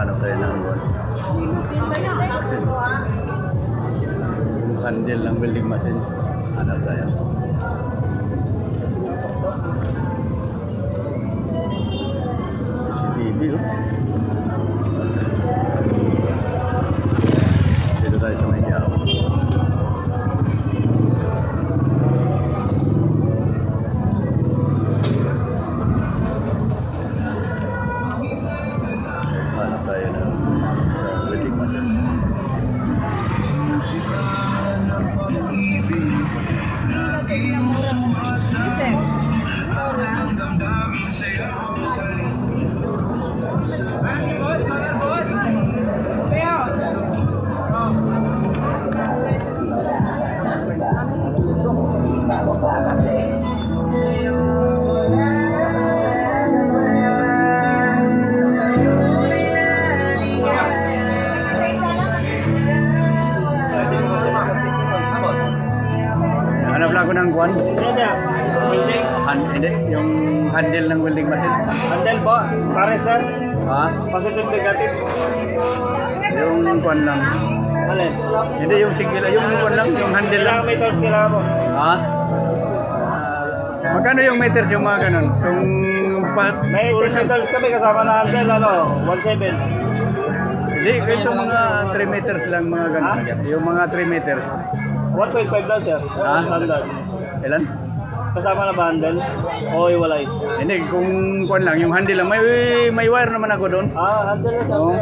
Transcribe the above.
Hanap tayo ng machine. Handle ng welding machine. Hanap tayo. CCTV, oh. Dito tayo sa may Quiapo. Hanap tayo sa welding machine. Hanap lang ako ng kuwan. Welding. Hindi, yung handle ng welding machine. Handle po. Pare sir. Ha? Positive negative. Yung kuwan lang. Alin? Hindi, yung single, yung kuwan lang, yung handle lang. Kailangan may tools kailangan mo. Ha? Magkano yung meters yung mga ganun? Yung May tools kami kasama na handle. 1.7. Hindi, ito mga 3 meters lang mga ganun. Yung mga 3 meters. 1.5 lang sir. Ha? Standard. Ilan? Kasama na ba handle? O iwalay? Hindi, kung kuwan lang, yung handle lang. May wire naman ako doon. Handle lang sir. Oo.